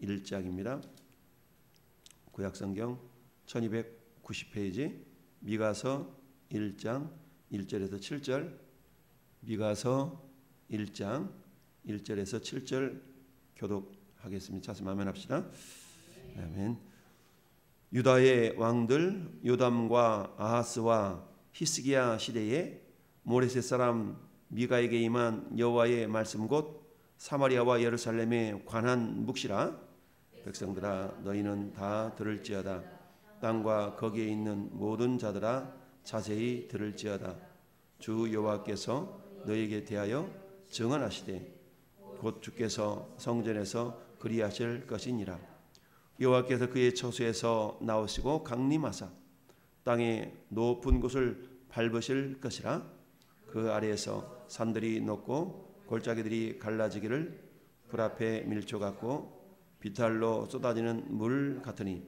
1장입니다. 구약성경 1290페이지 미가서 1장 1절에서 7절, 미가서 1장 1절에서 7절 교독하겠습니다. 자세 마면합시다. 아멘. 유다의 왕들 요담과 아하스와 히스기야 시대에 모레셋 사람 미가에게 임한 여호와의 말씀 곧 사마리아와 예루살렘에 관한 묵시라. 백성들아 너희는 다 들을지어다. 땅과 거기에 있는 모든 자들아 자세히 들을지어다. 주 여호와께서 너희에게 대하여 증언하시되 곧 주께서 성전에서 그리하실 것이니라. 여호와께서 그의 처소에서 나오시고 강림하사 땅의 높은 곳을 밟으실 것이라. 그 아래에서 산들이 높고 골짜기들이 갈라지기를 불 앞에 밀초 같고 비탈로 쏟아지는 물 같으니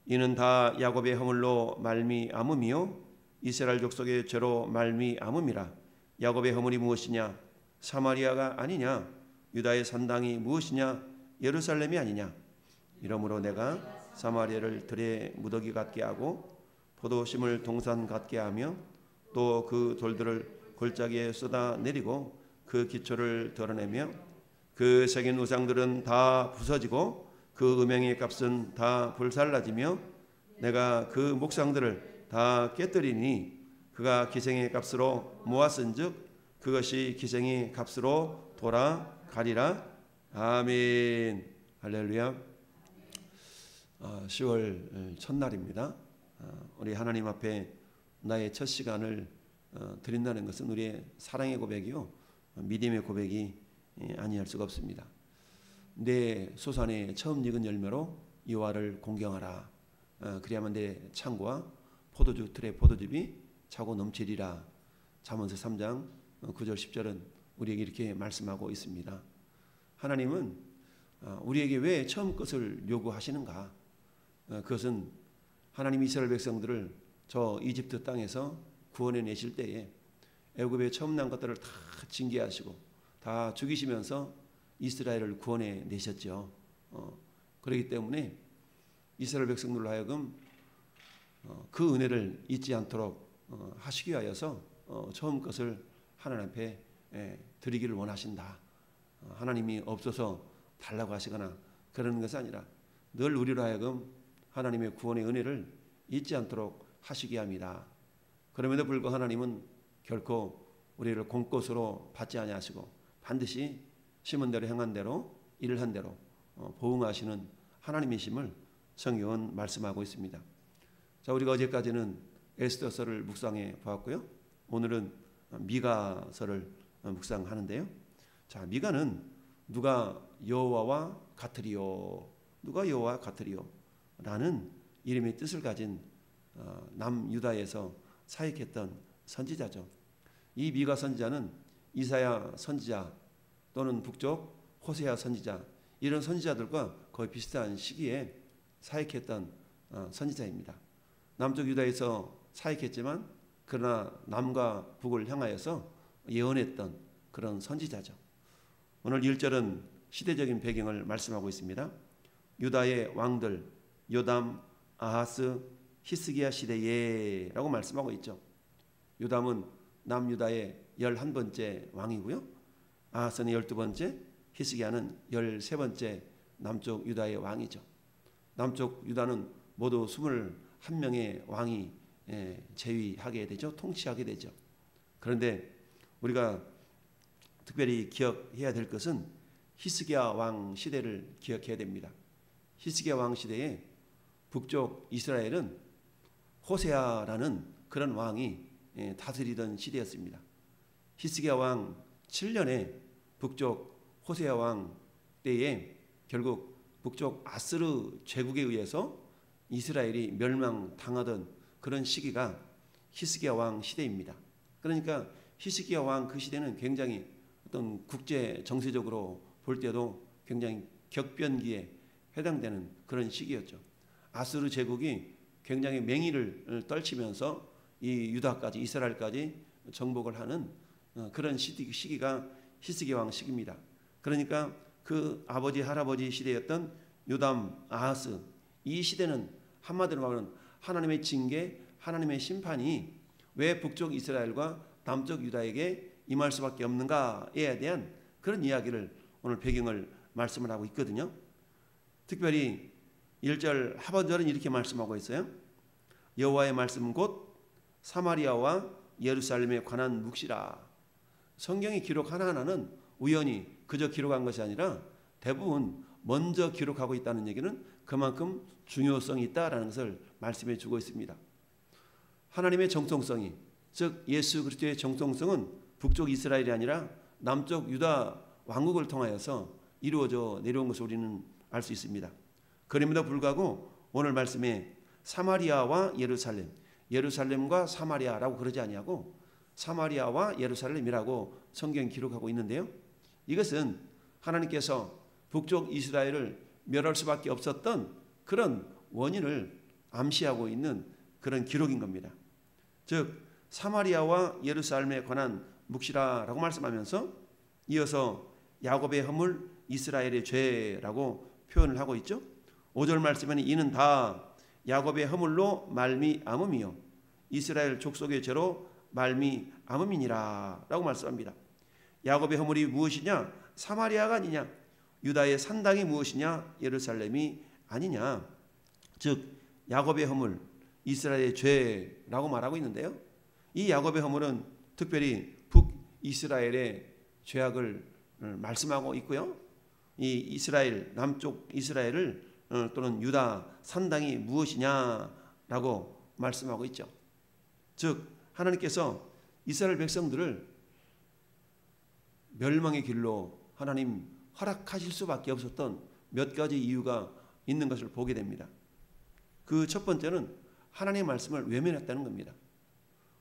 이는 다 야곱의 허물로 말미암음이요 이스라엘 족속의 죄로 말미암음이라. 야곱의 허물이 무엇이냐? 사마리아가 아니냐? 유다의 산당이 무엇이냐? 예루살렘이 아니냐? 이러므로 내가 사마리아를 들의 무더기 같게 하고 포도심을 동산 같게 하며 또 그 돌들을 골짜기에 쏟아내리고 그 기초를 드러내며 그 새긴 우상들은 다 부서지고 그 음행의 값은 다 불살라지며 내가 그 목상들을 다 깨뜨리니 그가 기생의 값으로 모았은즉 그것이 기생의 값으로 돌아가리라. 아멘. 할렐루야. 10월 첫날입니다. 우리 하나님 앞에 나의 첫 시간을 드린다는 것은 우리의 사랑의 고백이요 믿음의 고백이 아니할 수가 없습니다. 내 소산의 처음 익은 열매로 여호와를 공경하라. 그리하면 내 창고와 포도주 틀의 포도즙이 차고 넘치리라. 잠언서 3장 9절 10절은 우리에게 이렇게 말씀하고 있습니다. 하나님은 우리에게 왜 처음 것을 요구하시는가? 그것은 하나님 이스라엘 백성들을 저 이집트 땅에서 구원해 내실 때에 애굽의 처음 난 것들을 다 징계하시고 다 죽이시면서 이스라엘을 구원해 내셨죠. 그렇기 때문에 이스라엘 백성들로 하여금 그 은혜를 잊지 않도록 하시기 위하여서 처음 것을 하나님 앞에 드리기를 원하신다. 하나님이 없어서 달라고 하시거나 그러는 것이 아니라 늘 우리로 하여금 하나님의 구원의 은혜를 잊지 않도록 하시게 합니다. 그럼에도 불구하고 하나님은 결코 우리를 공것으로 받지 아니하시고 반드시 심은 대로 행한 대로 일을 한 대로 보응하시는 하나님이심을 성경은 말씀하고 있습니다. 자, 우리가 어제까지는 에스더서를 묵상해 보았고요. 오늘은 미가서를 묵상하는데요. 자, 미가는 누가 여호와와 같으리요, 누가 여호와와 같으리요 라는 이름의 뜻을 가진 남유다에서 사역했던 선지자죠. 이 미가 선지자는 이사야 선지자 또는 북쪽 호세아 선지자 이런 선지자들과 거의 비슷한 시기에 사역했던 선지자입니다. 남쪽 유다에서 사역했지만 그러나 남과 북을 향하여서 예언했던 그런 선지자죠. 오늘 1절은 시대적인 배경을 말씀하고 있습니다. 유다의 왕들 요담, 아하스, 히스기야 시대에 라고 말씀하고 있죠. 요담은 남유다의 11번째 왕이고요. 아하스는 12번째, 히스기야는 13번째 남쪽 유다의 왕이죠. 남쪽 유다는 모두 21명의 왕이 재위하게 되죠. 통치하게 되죠. 그런데 우리가 특별히 기억해야 될 것은 히스기야 왕 시대를 기억해야 됩니다. 히스기야 왕 시대에 북쪽 이스라엘은 호세아라는 그런 왕이 다스리던 시대였습니다. 히스기야 왕 7년에 북쪽 호세아 왕 때에 결국 북쪽 아스르 제국에 의해서 이스라엘이 멸망당하던 그런 시기가 히스기야 왕 시대입니다. 그러니까 히스기야 왕 그 시대는 굉장히 어떤 국제 정세적으로 볼 때도 굉장히 격변기에 해당되는 그런 시기였죠. 아스르 제국이 굉장히 맹위를 떨치면서 이 유다까지 이스라엘까지 정복을 하는 그런 시기가 히스기야 왕 시기입니다. 그러니까 그 아버지 할아버지 시대였던 요담, 아하스, 이 시대는 한마디로 말하면 하나님의 징계, 하나님의 심판이 왜 북쪽 이스라엘과 남쪽 유다에게 임할 수밖에 없는가에 대한 그런 이야기를 오늘 배경을 말씀을 하고 있거든요. 특별히 1절 하반절은 이렇게 말씀하고 있어요. 여호와의 말씀은 곧 사마리아와 예루살렘에 관한 묵시라. 성경의 기록 하나하나는 우연히 그저 기록한 것이 아니라 대부분 먼저 기록하고 있다는 얘기는 그만큼 중요성이 있다라는 것을 말씀해 주고 있습니다. 하나님의 정통성이, 즉 예수 그리스도의 정통성은 북쪽 이스라엘이 아니라 남쪽 유다 왕국을 통하여서 이루어져 내려온 것을 우리는 알 수 있습니다. 그럼에도 불구하고 오늘 말씀에 사마리아와 예루살렘, 예루살렘과 사마리아라고 그러지 아니하고 사마리아와 예루살렘이라고 성경이 기록하고 있는데요. 이것은 하나님께서 북쪽 이스라엘을 멸할 수밖에 없었던 그런 원인을 암시하고 있는 그런 기록인 겁니다. 즉 사마리아와 예루살렘에 관한 묵시라라고 말씀하면서 이어서 야곱의 허물, 이스라엘의 죄라고 표현을 하고 있죠. 5절 말씀에는 이는 다 야곱의 허물로 말미암음이요 이스라엘 족속의 죄로 말미암음이니라 라고 말씀합니다. 야곱의 허물이 무엇이냐? 사마리아가 아니냐? 유다의 산당이 무엇이냐? 예루살렘이 아니냐? 즉 야곱의 허물, 이스라엘의 죄라고 말하고 있는데요. 이 야곱의 허물은 특별히 북이스라엘의 죄악을 말씀하고 있고요. 이 이스라엘, 남쪽 이스라엘을 또는 유다 산당이 무엇이냐라고 말씀하고 있죠. 즉 하나님께서 이스라엘 백성들을 멸망의 길로 하나님 허락하실 수밖에 없었던 몇 가지 이유가 있는 것을 보게 됩니다. 그 첫 번째는 하나님의 말씀을 외면했다는 겁니다.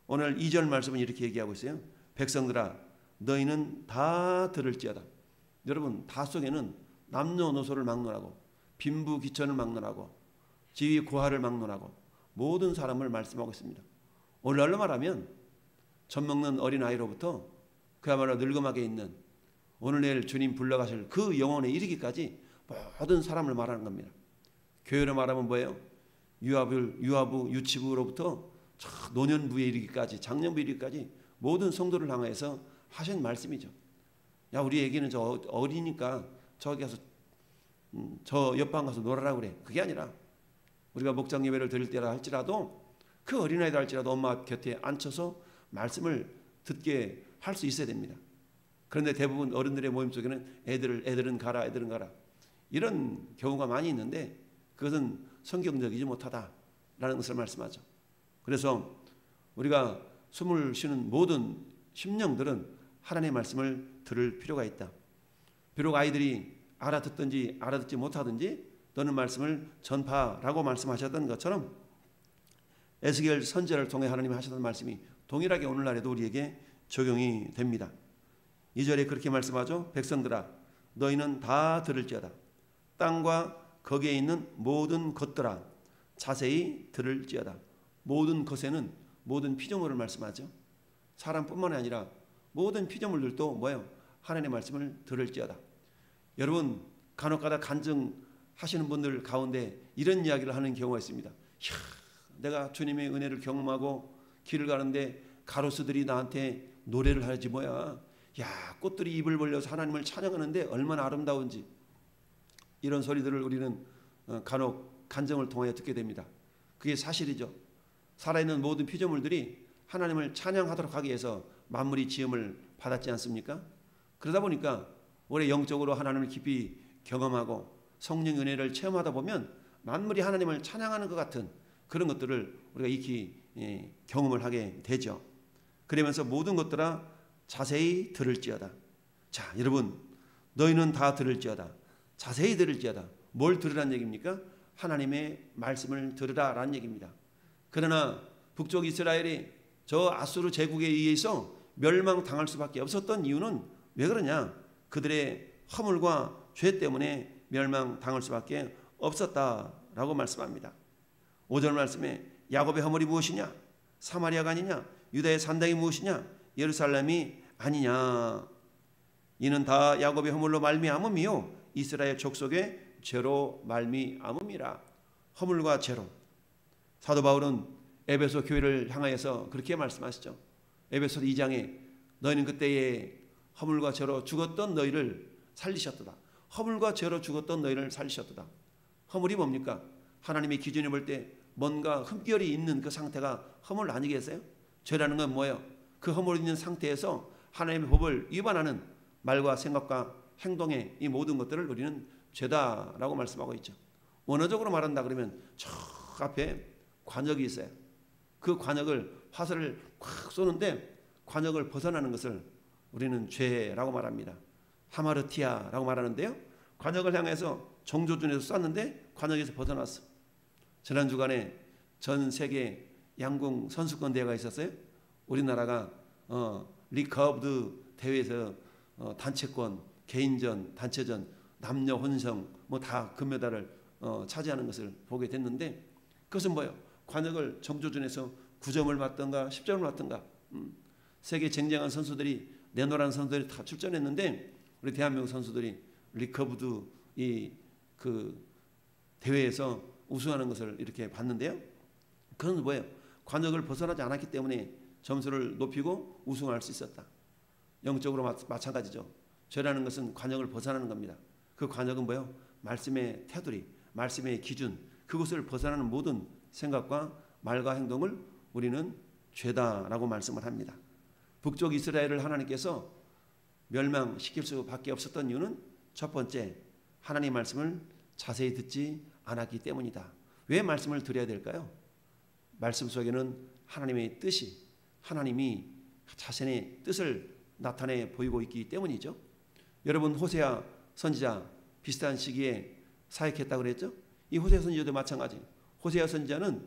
오늘 2절 말씀은 이렇게 얘기하고 있어요. 백성들아 너희는 다 들을지어다. 여러분 다 속에는 남녀노소를 막론하고 빈부귀천을 막론하고 지위 고하를 막론하고 모든 사람을 말씀하고 있습니다. 오늘날로 말하면 젖 먹는 어린아이로부터 그야말로 늙음하게 있는 오늘 내일 주님 불러가실 그 영혼에 이르기까지 모든 사람을 말하는 겁니다. 교회로 말하면 뭐예요? 유아부, 유치부로부터 노년부에 이르기까지 장년부에 이르기까지 모든 성도를 향해서 하신 말씀이죠. 야 우리 애기는 저 어리니까 저기 가서 저 옆방 가서 놀아라 그래. 그게 아니라 우리가 목장 예배를 드릴 때라 할지라도 그 어린아이들 할지라도 엄마 곁에 앉혀서 말씀을 듣게 할 수 있어야 됩니다. 그런데 대부분 어른들의 모임 속에는 애들은 가라 이런 경우가 많이 있는데 그것은 성경적이지 못하다라는 것을 말씀하죠. 그래서 우리가 숨을 쉬는 모든 심령들은 하나님의 말씀을 들을 필요가 있다. 비록 아이들이 알아듣든지 알아듣지 못하든지 너는 말씀을 전파라고 말씀하셨던 것처럼 에스겔 선지자를 통해 하나님이 하셨던 말씀이 동일하게 오늘날에도 우리에게 적용이 됩니다. 2절에 그렇게 말씀하죠. 백성들아 너희는 다 들을지어다. 땅과 거기에 있는 모든 것들아 자세히 들을지어다. 모든 것에는 모든 피조물을 말씀하죠. 사람뿐만 아니라 모든 피조물들도 뭐예요? 하나님의 말씀을 들을지어다. 여러분 간혹가다 간증하시는 분들 가운데 이런 이야기를 하는 경우가 있습니다. 내가 주님의 은혜를 경험하고 길을 가는데 가로수들이 나한테 노래를 하지 뭐야. 야 꽃들이 입을 벌려서 하나님을 찬양하는데 얼마나 아름다운지. 이런 소리들을 우리는 간혹 간증을 통하여 듣게 됩니다. 그게 사실이죠. 살아있는 모든 피조물들이 하나님을 찬양하도록 하기 위해서 만물이 지음을 받았지 않습니까? 그러다 보니까 우리 영적으로 하나님을 깊이 경험하고 성령 은혜를 체험하다 보면 만물이 하나님을 찬양하는 것 같은 그런 것들을 우리가 익히 경험을 하게 되죠. 그러면서 모든 것들아 자세히 들을지어다. 자 여러분 너희는 다 들을지어다. 자세히 들을지어다. 뭘 들으라는 얘기입니까? 하나님의 말씀을 들으라라는 얘기입니다. 그러나 북쪽 이스라엘이 저 아수르 제국에 의해서 멸망당할 수밖에 없었던 이유는 왜 그러냐? 그들의 허물과 죄 때문에 멸망당할 수밖에 없었다라고 말씀합니다. 5절 말씀에 야곱의 허물이 무엇이냐? 사마리아가 아니냐? 유다의 산당이 무엇이냐? 예루살렘이 아니냐? 이는 다 야곱의 허물로 말미암음이요 이스라엘 족속의 죄로 말미암음이라. 허물과 죄로. 사도 바울은 에베소 교회를 향하여서 그렇게 말씀하시죠. 에베소 2장에 너희는 그때에 허물과 죄로 죽었던 너희를 살리셨도다. 허물과 죄로 죽었던 너희를 살리셨도다. 허물이 뭡니까? 하나님의 기준에 볼 때 뭔가 흠결이 있는 그 상태가 허물 아니겠어요? 죄라는 건 뭐예요? 그 허물이 있는 상태에서 하나님의 법을 위반하는 말과 생각과 행동의 이 모든 것들을 우리는 죄다라고 말씀하고 있죠. 원어적으로 말한다 그러면 저 앞에 관역이 있어요. 그 관역을 화살을 콱 쏘는데 관역을 벗어나는 것을 우리는 죄라고 말합니다. 하마르티아라고 말하는데요. 관역을 향해서 정조준에서 쐈는데 관역에서 벗어났어. 지난 주간에 전 세계 양궁 선수권 대회가 있었어요. 우리나라가 리커브드 대회에서 단체권, 개인전, 단체전, 남녀 혼성 뭐 다 금메달을 차지하는 것을 보게 됐는데 그것은 뭐예요? 관역을 정조준에서 9점을 맞던가 10점을 맞던가 세계 쟁쟁한 선수들이 내노란 선수들이 다 출전했는데 우리 대한민국 선수들이 리커브드 그 대회에서 우승하는 것을 이렇게 봤는데요. 그건 뭐예요? 관역을 벗어나지 않았기 때문에 점수를 높이고 우승할 수 있었다. 영적으로 마찬가지죠. 죄라는 것은 관역을 벗어나는 겁니다. 그 관역은 뭐예요? 말씀의 테두리, 말씀의 기준, 그것을 벗어나는 모든 생각과 말과 행동을 우리는 죄다라고 말씀을 합니다. 북쪽 이스라엘을 하나님께서 멸망시킬 수밖에 없었던 이유는 첫 번째, 하나님 말씀을 자세히 듣지 않았기 때문이다. 왜 말씀을 드려야 될까요? 말씀 속에는 하나님의 뜻이, 하나님이 자신의 뜻을 나타내 보이고 있기 때문이죠. 여러분 호세아 선지자 비슷한 시기에 사역했다고 그랬죠? 이 호세아 선지자도 마찬가지. 호세아 선지자는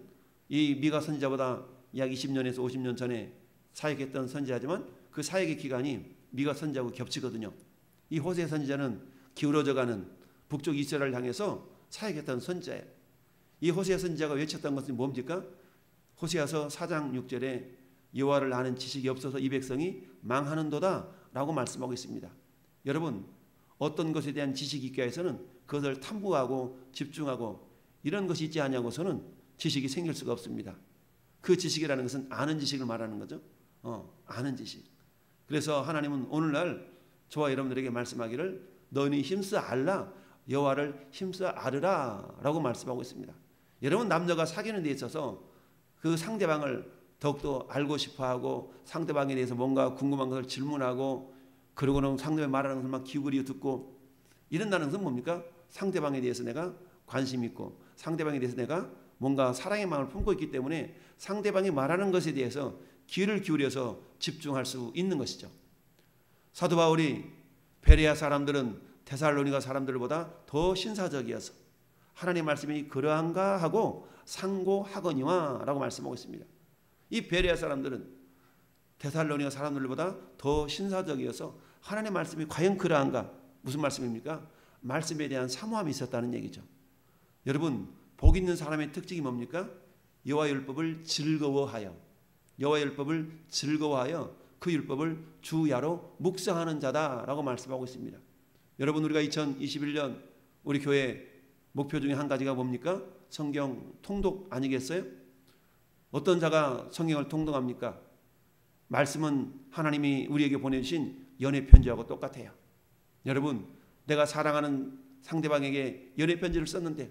이 미가 선지자보다 약 20년에서 50년 전에 사역했던 선지자지만 그 사역의 기간이 미가 선지자하고 겹치거든요. 이 호세아 선지자는 기울어져가는 북쪽 이스라엘을 향해서 사역했던 선지자예요. 이 호세아 선지자가 외쳤던 것은 뭡니까? 호세아서 4장 6절에 여호와를 아는 지식이 없어서 이 백성이 망하는도다 라고 말씀하고 있습니다. 여러분 어떤 것에 대한 지식이 있게 해서는 그것을 탐구하고 집중하고 이런 것이 있지 않냐고서는 지식이 생길 수가 없습니다. 그 지식이라는 것은 아는 지식을 말하는 거죠. 아는 지식. 그래서 하나님은 오늘날 저와 여러분들에게 말씀하기를 너희는 힘써 알라 여호와를 힘써 알으라 라고 말씀하고 있습니다. 여러분 남녀가 사귀는 데 있어서 그 상대방을 더욱더 알고 싶어하고 상대방에 대해서 뭔가 궁금한 것을 질문하고 그러고는 상대방이 말하는 것을 막 기울여 듣고 이런다는 것은 뭡니까? 상대방에 대해서 내가 관심 있고 상대방에 대해서 내가 뭔가 사랑의 마음을 품고 있기 때문에 상대방이 말하는 것에 대해서 귀를 기울여서 집중할 수 있는 것이죠. 사도 바울이 베레아 사람들은 데살로니가 사람들보다 더 신사적이어서 하나님 말씀이 그러한가 하고 상고하거니와 라고 말씀하고 있습니다. 이 베레아 사람들은 데살로니가 사람들보다 더 신사적이어서 하나님 말씀이 과연 그러한가? 무슨 말씀입니까? 말씀에 대한 사모함이 있었다는 얘기죠. 여러분 복 있는 사람의 특징이 뭡니까? 여호와의 율법을 즐거워하여 여호와의 율법을 즐거워하여 그 율법을 주야로 묵상하는 자다라고 말씀하고 있습니다. 여러분 우리가 2021년 우리 교회 목표 중에 한 가지가 뭡니까? 성경 통독 아니겠어요? 어떤 자가 성경을 통독합니까? 말씀은 하나님이 우리에게 보내주신 연애 편지하고 똑같아요. 여러분 내가 사랑하는 상대방에게 연애 편지를 썼는데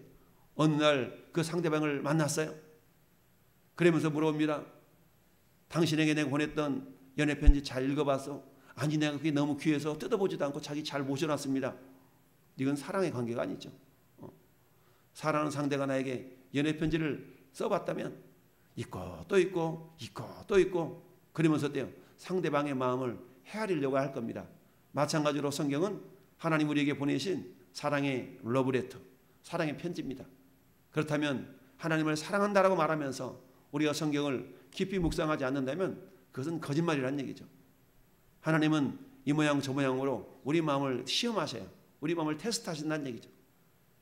어느 날 그 상대방을 만났어요. 그러면서 물어봅니다. 당신에게 내가 보냈던 연애 편지 잘 읽어봤어? 아니 내가 그게 너무 귀해서 뜯어보지도 않고 자기 잘 모셔놨습니다. 이건 사랑의 관계가 아니죠. 사랑하는 상대가 나에게 연애 편지를 써봤다면 읽고 또 읽고 읽고 또 읽고 그러면서 어때요? 상대방의 마음을 헤아리려고 할 겁니다. 마찬가지로 성경은 하나님 우리에게 보내신 사랑의 러브레터, 사랑의 편지입니다. 그렇다면 하나님을 사랑한다라고 말하면서 우리가 성경을 깊이 묵상하지 않는다면 그것은 거짓말이라는 얘기죠. 하나님은 이 모양 저 모양으로 우리 마음을 시험하셔요. 우리 마음을 테스트하신다는 얘기죠.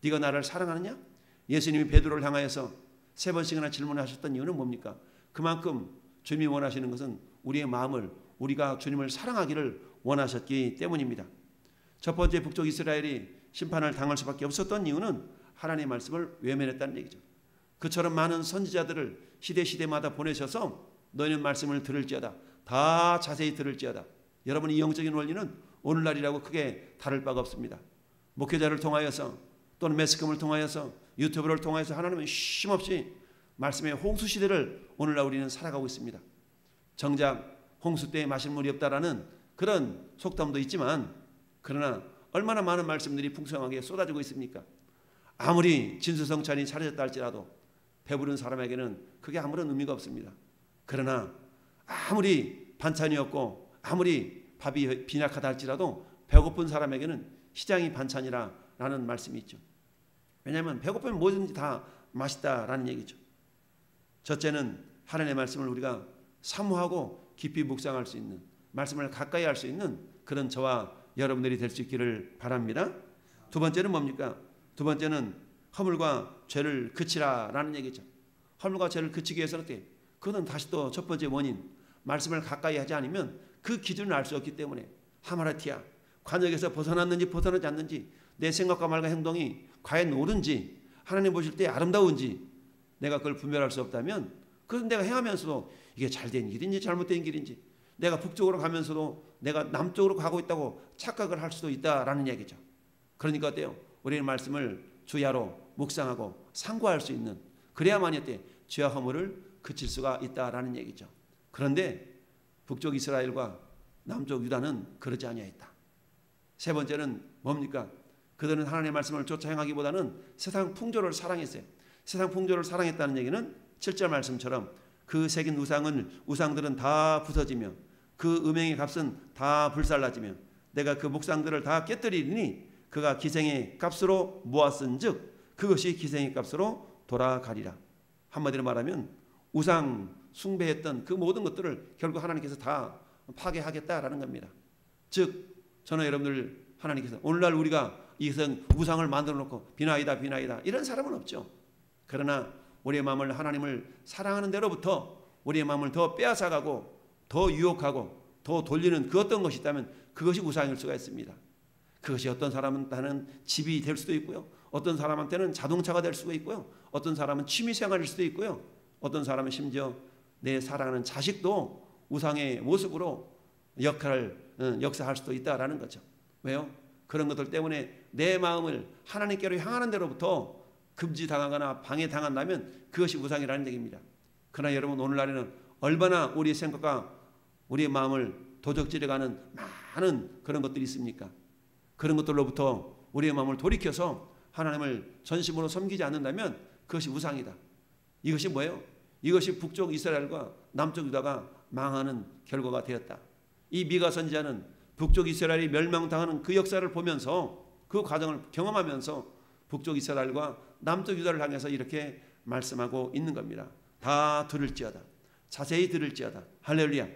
네가 나를 사랑하느냐? 예수님이 베드로를 향하여서 3번씩이나 질문하셨던 이유는 뭡니까? 그만큼 주님이 원하시는 것은 우리의 마음을 우리가 주님을 사랑하기를 원하셨기 때문입니다. 첫 번째 북쪽 이스라엘이 심판을 당할 수밖에 없었던 이유는 하나님의 말씀을 외면했다는 얘기죠. 그처럼 많은 선지자들을 시대마다 보내셔서 너희는 말씀을 들을지어다. 다 자세히 들을지어다. 여러분, 이 영적인 원리는 오늘날이라고 크게 다를 바가 없습니다. 목회자를 통하여서 또는 매스컴을 통하여서 유튜브를 통하여서 하나님은 쉼없이 말씀의 홍수 시대를 오늘날 우리는 살아가고 있습니다. 정작 홍수 때에 마실 물이 없다라는 그런 속담도 있지만, 그러나 얼마나 많은 말씀들이 풍성하게 쏟아지고 있습니까? 아무리 진수성찬이 차려졌다 할지라도 배부른 사람에게는 그게 아무런 의미가 없습니다. 그러나 아무리 반찬이 없고 아무리 밥이 빈약하다 할지라도 배고픈 사람에게는 시장이 반찬이라는 말씀이 있죠. 왜냐하면 배고프면 뭐든지 다 맛있다라는 얘기죠. 첫째는 하나님의 말씀을 우리가 사모하고 깊이 묵상할 수 있는, 말씀을 가까이 할 수 있는 그런 저와 여러분들이 될 수 있기를 바랍니다. 두 번째는 뭡니까? 두 번째는 허물과 죄를 그치라라는 얘기죠. 허물과 죄를 그치기 위해서는 어떻게? 그것은 다시 또 첫 번째 원인, 말씀을 가까이 하지 않으면 그 기준을 알 수 없기 때문에 하마라티아, 관역에서 벗어났는지 벗어나지 않는지, 내 생각과 말과 행동이 과연 옳은지, 하나님 보실 때 아름다운지 내가 그걸 분별할 수 없다면, 그건 내가 행하면서도 이게 잘된 길인지 잘못된 길인지, 내가 북쪽으로 가면서도 내가 남쪽으로 가고 있다고 착각을 할 수도 있다라는 얘기죠. 그러니까 어때요? 우리는 말씀을 주야로 묵상하고 상고할 수 있는, 그래야만이 어때? 죄와 허물을 그칠 수가 있다라는 얘기죠. 그런데 북쪽 이스라엘과 남쪽 유다는 그러지 아니하였다. 세 번째는 뭡니까? 그들은 하나님의 말씀을 쫓아 행하기보다는 세상 풍조를 사랑했어요. 세상 풍조를 사랑했다는 얘기는 7절 말씀처럼 그 새긴 우상들은 다 부서지며 그 음행의 값은 다 불살라지며 내가 그 목상들을 다 깨뜨리니 그가 기생의 값으로 모았은즉 그것이 기생의 값으로 돌아가리라. 한마디로 말하면 우상 숭배했던 그 모든 것들을 결국 하나님께서 다 파괴하겠다라는 겁니다. 즉 저는 여러분들, 하나님께서 오늘날 우리가 이성 우상을 만들어 놓고 비나이다 이런 사람은 없죠. 그러나 우리의 마음을 하나님을 사랑하는 데로부터 우리의 마음을 더 빼앗아가고 더 유혹하고 더 돌리는 그 어떤 것이 있다면 그것이 우상일 수가 있습니다. 그것이 어떤 사람한테는 집이 될 수도 있고요, 어떤 사람한테는 자동차가 될 수도 있고요, 어떤 사람은 취미생활일 수도 있고요, 어떤 사람은 심지어 내 사랑하는 자식도 우상의 모습으로 역사할 수도 있다라는 거죠. 왜요? 그런 것들 때문에 내 마음을 하나님께로 향하는 데로부터 금지당하거나 방해당한다면 그것이 우상이라는 얘기입니다. 그러나 여러분, 오늘날에는 얼마나 우리의 생각과 우리의 마음을 도적질해가는 많은 그런 것들이 있습니까? 그런 것들로부터 우리의 마음을 돌이켜서 하나님을 전심으로 섬기지 않는다면 그것이 우상이다. 이것이 뭐예요? 이것이 북쪽 이스라엘과 남쪽 유다가 망하는 결과가 되었다. 이 미가 선지자는 북쪽 이스라엘이 멸망당하는 그 역사를 보면서, 그 과정을 경험하면서 북쪽 이스라엘과 남쪽 유다를 향해서 이렇게 말씀하고 있는 겁니다. 다 들을지어다. 자세히 들을지어다. 할렐루야.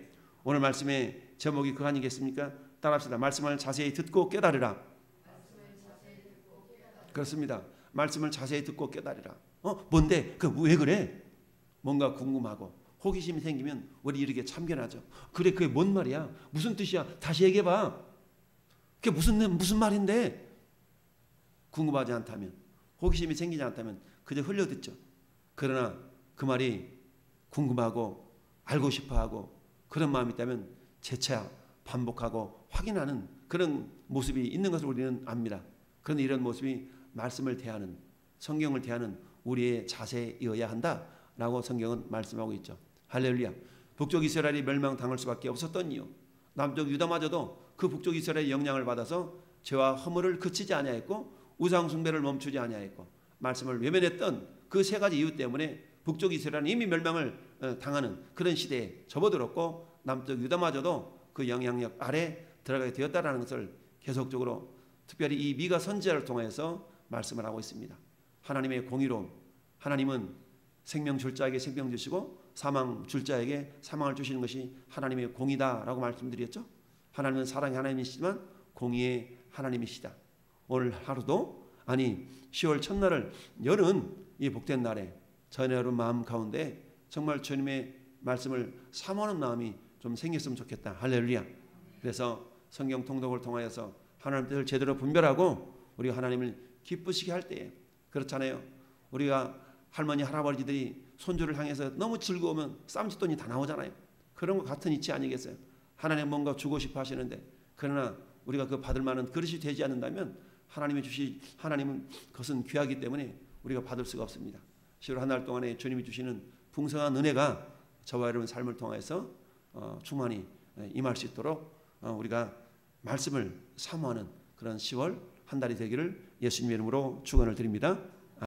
오늘 말씀의 제목이 그거 아니겠습니까? 따라합시다. 말씀을 자세히 듣고 깨달으라. 그렇습니다. 말씀을 자세히 듣고 깨달으라. 뭔데? 왜 그래? 뭔가 궁금하고 호기심이 생기면 우리 이렇게 참견하죠. 그래, 그게 뭔 말이야? 무슨 뜻이야? 다시 얘기해봐. 그게 무슨 말인데? 궁금하지 않다면, 호기심이 생기지 않다면 그저 흘려듣죠. 그러나 그 말이 궁금하고 알고 싶어하고 그런 마음이 있다면 재차 반복하고 확인하는 그런 모습이 있는 것을 우리는 압니다. 그런데 이런 모습이 말씀을 대하는, 성경을 대하는 우리의 자세이어야 한다라고 성경은 말씀하고 있죠. 할렐루야. 북쪽 이스라엘이 멸망당할 수밖에 없었던 이유, 남쪽 유다마저도 그 북쪽 이스라엘의 영향을 받아서 죄와 허물을 그치지 아니하였고 우상 숭배를 멈추지 아니하였고 말씀을 외면했던 그 세 가지 이유 때문에 북쪽 이스라엘은 이미 멸망을 당하는 그런 시대에 접어들었고 남쪽 유다마저도 그 영향력 아래 들어가게 되었다는 것을 계속적으로 특별히 이 미가 선지자를 통해서 말씀을 하고 있습니다. 하나님의 공의로움, 하나님은 생명 줄 자에게 생명 주시고 사망 줄 자에게 사망을 주시는 것이 하나님의 공의다라고 말씀드렸죠. 하나님은 사랑의 하나님이시지만 공의의 하나님이시다. 오늘 하루도, 아니 10월 첫날을 여는 이 복된 날에 저희 여러분 마음 가운데 정말 주님의 말씀을 사모하는 마음이 좀 생겼으면 좋겠다. 할렐루야. 그래서 성경 통독을 통하여서 하나님 뜻을 제대로 분별하고 우리가 하나님을 기쁘시게 할 때에, 그렇잖아요. 우리가 할머니 할아버지들이 손주를 향해서 너무 즐거우면 쌈짓돈이 다 나오잖아요. 그런 것 같은 이치 아니겠어요? 하나님 뭔가 주고 싶어 하시는데, 그러나 우리가 그 받을 만한 그릇이 되지 않는다면 하나님은 그것은 귀하기 때문에 우리가 받을 수가 없습니다. 10월 한 달 동안에 주님이 주시는 풍성한 은혜가 저와 여러분 삶을 통해서 충만히 임할 수 있도록 우리가 말씀을 사모하는 그런 10월 한 달이 되기를 예수님의 이름으로 축원을 드립니다.